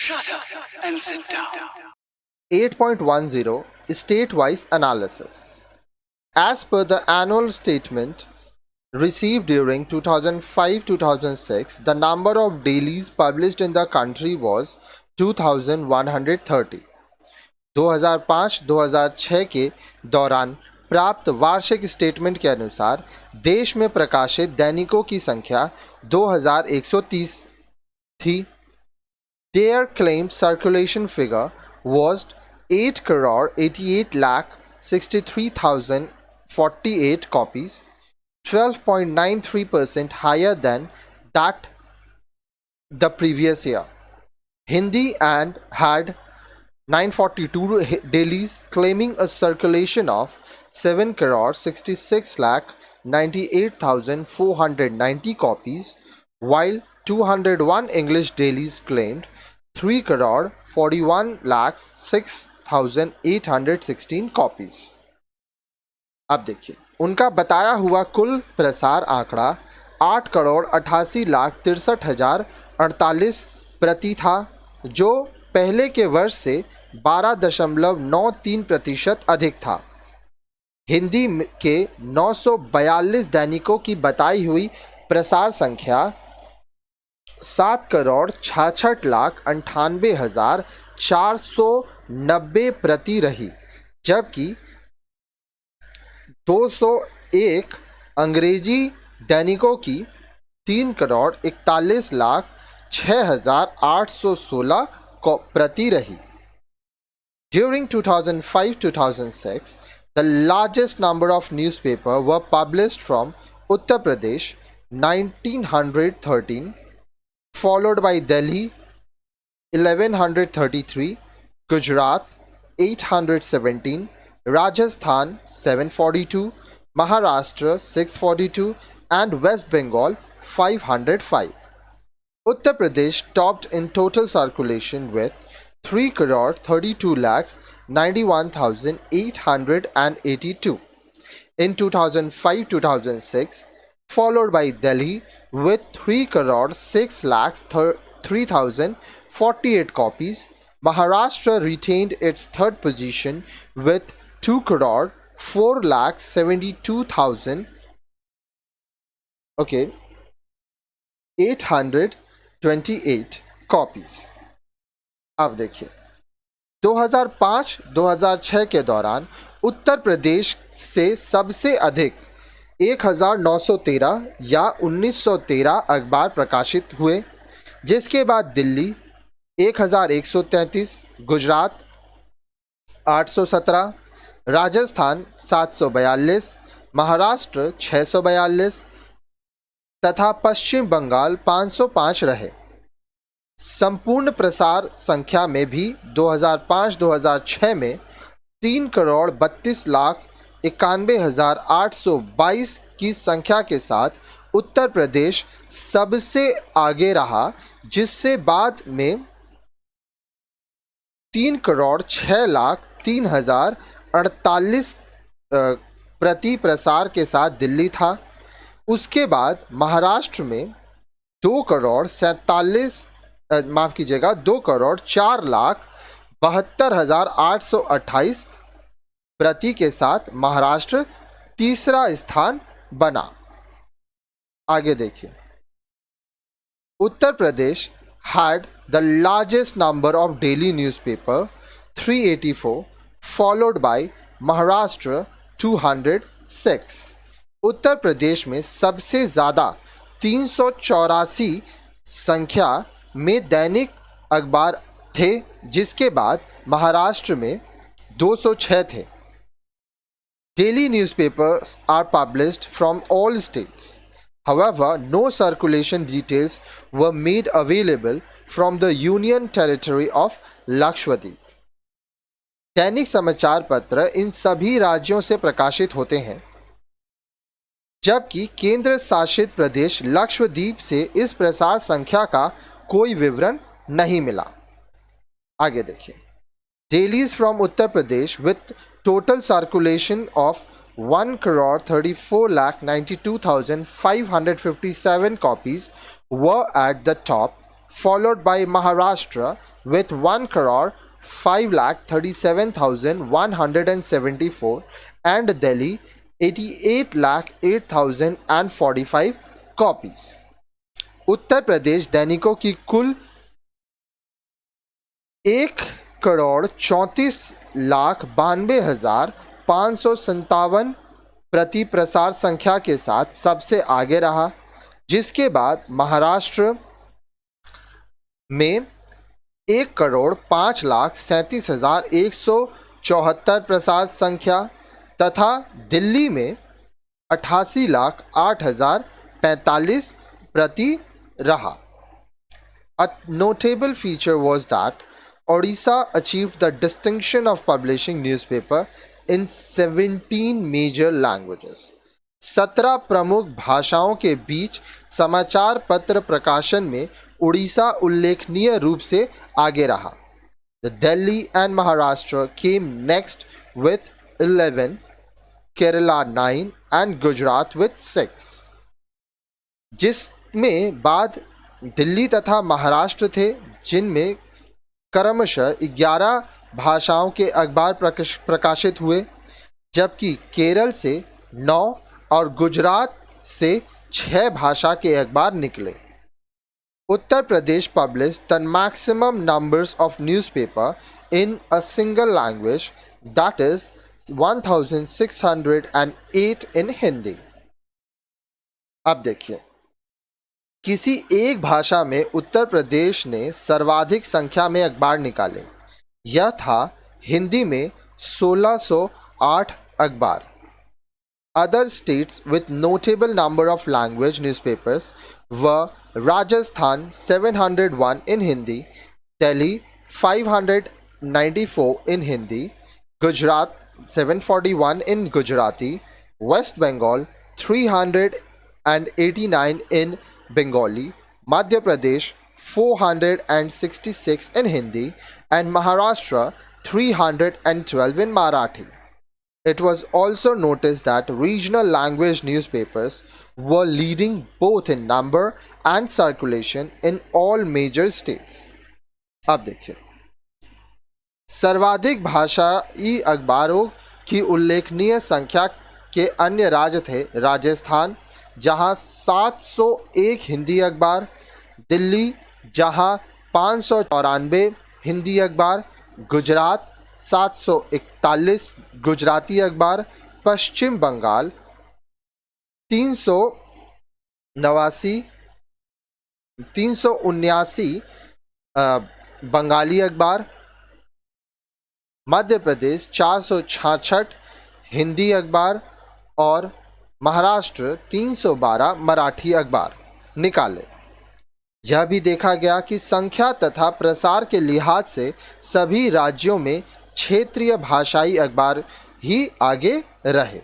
Shut up and sit down. 8.10 State-wise analysis. As per the annual statement received during 2005-2006, the number of dailies published in the country was 2130. 2005-2006 के दौरान प्राप्त वार्षिक statement के अनुसार देश में प्रकाशित दैनिकों की संख्या 2130 थी. Their claimed circulation figure was 8,88,63,048 copies, 12.93% higher than that the previous year. Hindi and had 942 dailies claiming a circulation of 7,66,98,490 copies, while 201 English dailies claimed 3,41,06,816 copies. अब देखिए उनका बताया हुआ कुल प्रसार आंकड़ा 8,88,63,048 प्रति था, जो पहले के वर्ष से 12.93% अधिक था. हिंदी के 942 दैनिकों की बताई हुई प्रसार संख्या 7,66,98,490 प्रति रही, जबकि 201 अंग्रेजी दैनिकों की 3,41,06,816 प्रति रही. During 2005-2006, the largest number of newspapers were published from Uttar Pradesh, 1913, followed by Delhi, 1133, Gujarat, 817, Rajasthan, 742, Maharashtra, 642, and West Bengal, 505. Uttar Pradesh topped in total circulation with 3,32,91,882 in 2005-2006, followed by Delhi with 3,06,03,048 copies. Maharashtra retained its third position with 2,04,72,828 copies. अब देखिए 2005-2006 के दौरान उत्तर प्रदेश से सबसे अधिक 1,913 या 1913 अखबार प्रकाशित हुए, जिसके बाद दिल्ली 1,133, गुजरात 817, राजस्थान 742, महाराष्ट्र 642 तथा पश्चिम बंगाल 505 रहे. संपूर्ण प्रसार संख्या में भी 2005-2006 में 3,32,91,822 की संख्या के साथ उत्तर प्रदेश सबसे आगे रहा, जिससे बाद में 3,06,03,048 प्रति प्रसार के साथ दिल्ली था. उसके बाद महाराष्ट्र में 2,04,72,828 प्रति के साथ महाराष्ट्र तीसरा स्थान बना. आगे देखिए Uttar Pradesh had the largest number of daily newspaper 384, followed by Maharashtra 206. Uttar Pradesh में सबसे ज़्यादा 384 संख्या में दैनिक अखबार थे, जिसके बाद महाराष्ट्र में 206 थे. Daily newspapers are published from all states. However, no circulation details were made available from the Union Territory of Lakshadweep. दैनिक समाचार पत्र इन सभी राज्यों से प्रकाशित होते हैं, जबकि केंद्र शासित प्रदेश लक्षद्वीप से इस प्रसार संख्या का कोई विवरण नहीं मिला. आगे देखिए dailies from Uttar Pradesh with total circulation of 1,34,92,557 copies were at the top followed by Maharashtra with 1,537,174 and Delhi 88,08,045 copies. Uttar Pradesh दैनिकों की कुल 1,34,92,557 प्रति प्रसार संख्या के साथ सबसे आगे रहा, जिसके बाद महाराष्ट्र में 1,05,37,174 प्रसार संख्या तथा दिल्ली में 88,08,045 प्रति रहा. A notable feature was that Odisha achieved the distinction of publishing newspaper in 17 major languages. 17 प्रमुख भाषाओं के बीच समाचार पत्र प्रकाशन में उड़ीसा उल्लेखनीय रूप से आगे रहा. The Delhi and Maharashtra came next with 11, Kerala 9 and Gujarat with 6. जिसमें बाद दिल्ली तथा महाराष्ट्र थे, जिनमें क्रमशः 11 भाषाओं के अखबार प्रकाशित हुए, जबकि केरल से 9 और गुजरात से 6 भाषा के अखबार निकले. Uttar Pradesh published the maximum numbers of newspaper in a single language, that is 1,608 in Hindi. अब देखिए, किसी एक भाषा में उत्तर प्रदेश ने सर्वाधिक संख्या में अखबार निकाले. यह था हिंदी में 1608 अखबार. Other states with notable number of language newspapers were Rajasthan 701 in Hindi, Delhi 594 in Hindi, Gujarat 741 in Gujarati, West Bengal 389 in Bengali, Madhya Pradesh 466 in Hindi, and Maharashtra 312 in Marathi. It was also noticed that regional language newspapers were leading both in number and circulation in all major states. अब देखिए, सर्वाधिक भाषाई अखबारों की उल्लेखनीय संख्या के अन्य राज्य थे राजस्थान, जहां 701 हिंदी अखबार, दिल्ली जहां 594 हिंदी अखबार, गुजरात 741 गुजराती अखबार, पश्चिम बंगाल 379 बंगाली अखबार, मध्य प्रदेश 466 हिंदी अखबार और महाराष्ट्र 312 मराठी अखबार निकाले. यह भी देखा गया कि संख्या तथा प्रसार के लिहाज से सभी राज्यों में क्षेत्रीय भाषाई अखबार ही आगे रहे.